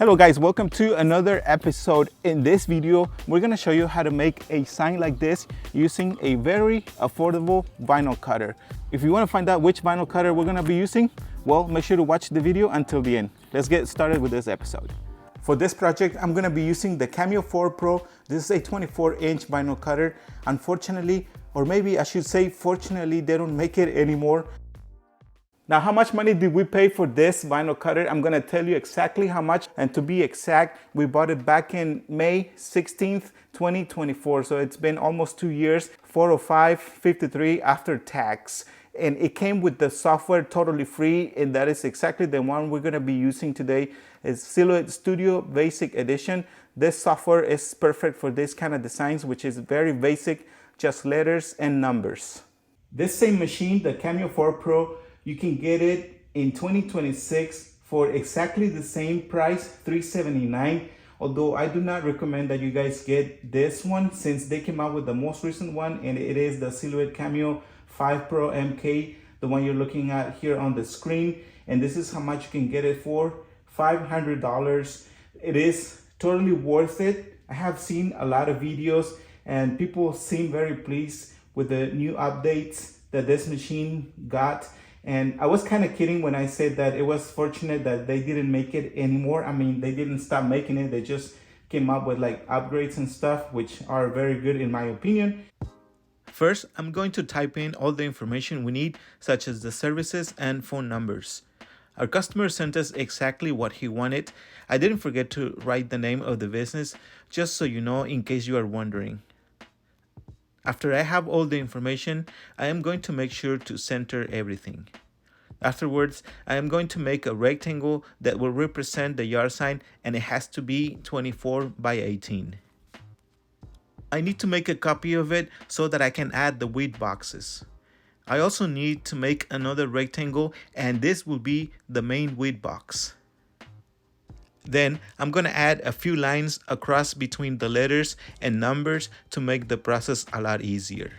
Hello guys, welcome to another episode. In this video, we're gonna show you how to make a sign like this using a very affordable vinyl cutter. If you wanna find out which vinyl cutter we're gonna be using, well, make sure to watch the video until the end. Let's get started with this episode. For this project, I'm gonna be using the Cameo 4 Pro. This is a 24-inch vinyl cutter. Unfortunately, or maybe I should say fortunately, they don't make it anymore. Now, how much money did we pay for this vinyl cutter? I'm gonna tell you exactly how much, and to be exact, we bought it back in May 16th, 2024. So it's been almost 2 years, $405.53 after tax. And it came with the software totally free, and that is exactly the one we're gonna be using today. It's Silhouette Studio Basic Edition. This software is perfect for this kind of designs, which is very basic, just letters and numbers. This same machine, the Cameo 4 Pro, you can get it in 2026 for exactly the same price, $379. Although I do not recommend that you guys get this one since they came out with the most recent one, and it is the Silhouette Cameo 5 Pro MK, the one you're looking at here on the screen. And this is how much you can get it for, $500. It is totally worth it. I have seen a lot of videos and people seem very pleased with the new updates that this machine got. And I was kind of kidding when I said that it was fortunate that they didn't make it anymore. I mean, they didn't stop making it. They just came up with like upgrades and stuff, which are very good in my opinion. First, I'm going to type in all the information we need, such as the services and phone numbers. Our customer sent us exactly what he wanted. I didn't forget to write the name of the business, just so you know, in case you are wondering. After I have all the information, I am going to make sure to center everything. Afterwards, I am going to make a rectangle that will represent the yard sign, and it has to be 24 by 18. I need to make a copy of it so that I can add the width boxes. I also need to make another rectangle, and this will be the main width box. Then I'm going to add a few lines across between the letters and numbers to make the process a lot easier.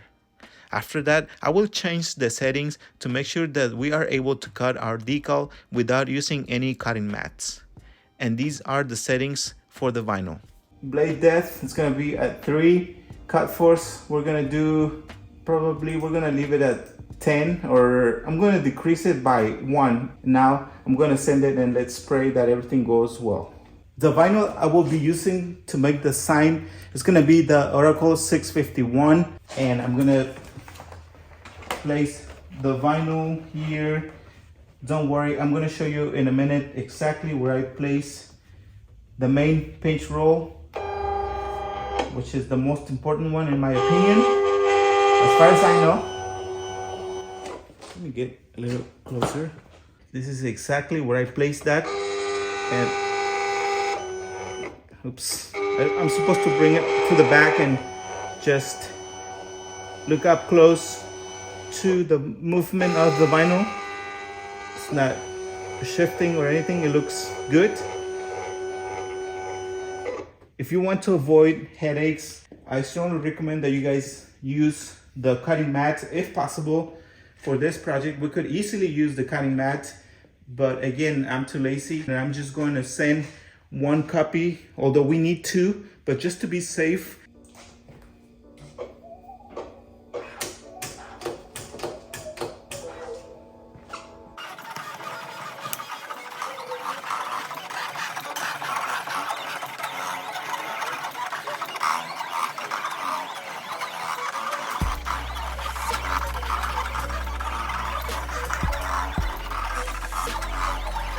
After that, I will change the settings to make sure that we are able to cut our decal without using any cutting mats. And these are the settings for the vinyl. Blade depth is going to be at 3. Cut force, we're going to leave it at 10, or I'm going to decrease it by 1. Now I'm going to send it and let's pray that everything goes well. The vinyl I will be using to make the sign is going to be the Oracle 651, and I'm going to place the vinyl here. Don't worry, I'm going to show you in a minute exactly where I place the main pinch roll, which is the most important one in my opinion, as far as I know. Let me get a little closer. This is exactly where I placed that. And oops, I'm supposed to bring it to the back and just look up close to the movement of the vinyl. It's not shifting or anything. It looks good. If you want to avoid headaches, I strongly recommend that you guys use the cutting mat if possible. For this project, we could easily use the cutting mat, but again, I'm too lazy, and I'm just going to send 1 copy, although we need 2, but just to be safe.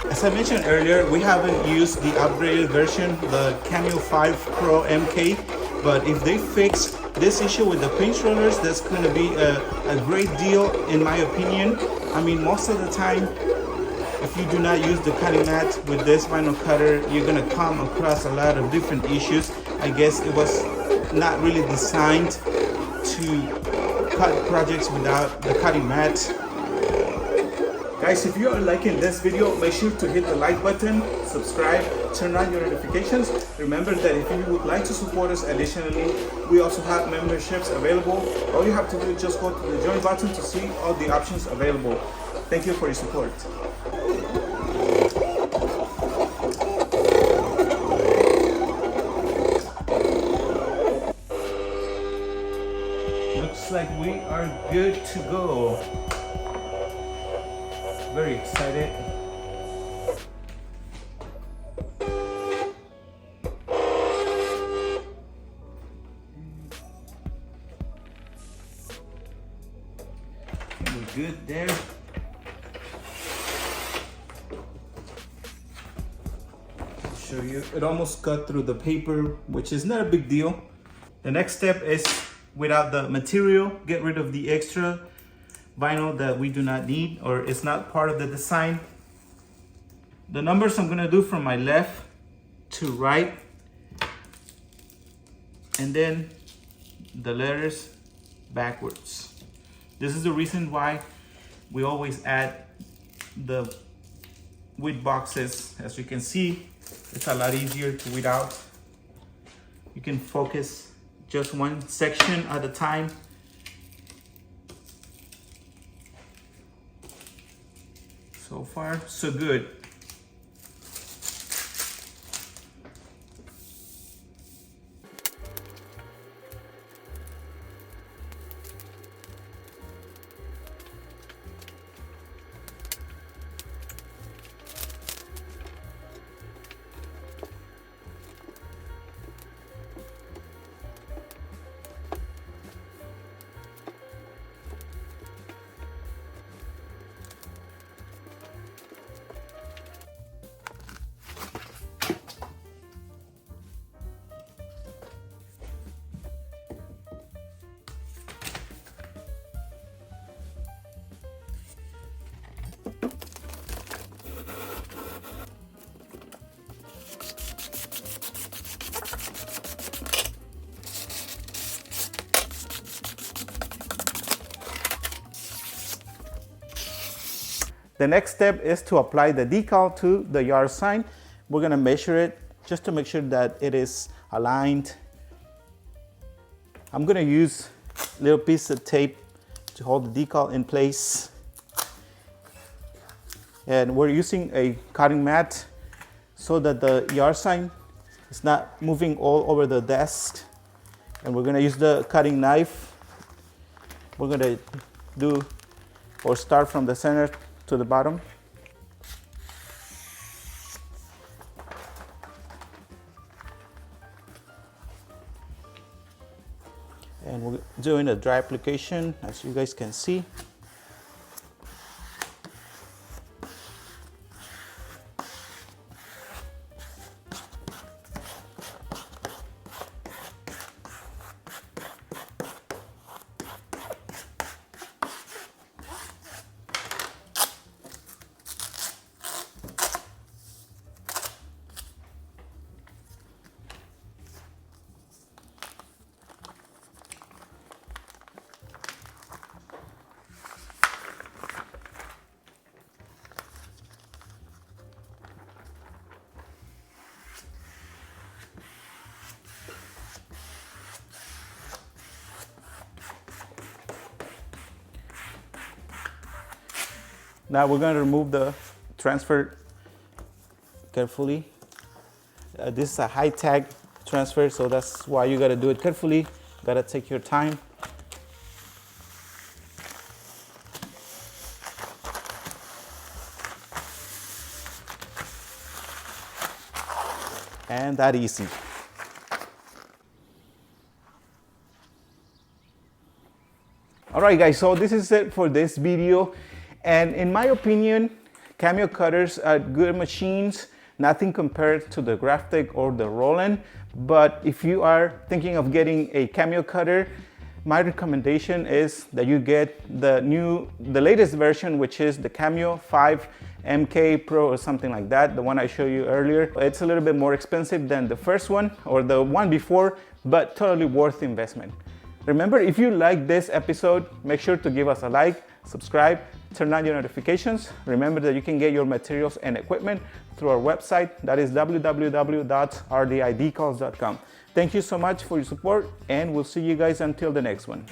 As I mentioned earlier, we haven't used the upgraded version, the Cameo 5 Pro MK, but if they fix this issue with the pinch rollers, that's going to be a great deal in my opinion. I mean, most of the time, if you do not use the cutting mat with this vinyl cutter, you're going to come across a lot of different issues. I guess it was not really designed to cut projects without the cutting mat. Guys, if you are liking this video, make sure to hit the like button, subscribe, turn on your notifications. Remember that if you would like to support us additionally, we also have memberships available. All you have to do is just go to the join button to see all the options available. Thank you for your support. like we are good to go. Very excited. We're good there. Show you, it almost cut through the paper, which is not a big deal. The next step is, without the material, get rid of the extra vinyl that we do not need or it's not part of the design. The numbers I'm gonna do from my left to right, and then the letters backwards. This is the reason why we always add the weed boxes. As you can see, it's a lot easier to weed out. You can focus just one section at a time. So far, so good. The next step is to apply the decal to the yard sign. We're gonna measure it just to make sure that it is aligned. I'm gonna use a little piece of tape to hold the decal in place. And we're using a cutting mat so that the yard sign is not moving all over the desk. And we're gonna use the cutting knife. We're gonna do or start from the center to the bottom. And we're doing a dry application, as you guys can see. Now we're going to remove the transfer carefully. This is a high tag transfer, so that's why you got to do it carefully. Got to take your time. And that easy. All right, guys, so this is it for this video. And in my opinion, Cameo cutters are good machines, nothing compared to the Graphic or the Roland. But if you are thinking of getting a Cameo cutter, my recommendation is that you get the latest version, which is the Cameo 5 MK Pro or something like that, the one I showed you earlier. It's a little bit more expensive than the first one or the one before, but totally worth the investment. Remember, if you like this episode, make sure to give us a like, subscribe, turn on your notifications. Remember that you can get your materials and equipment through our website. That is www.rdidecals.com. Thank you so much for your support, and we'll see you guys until the next one.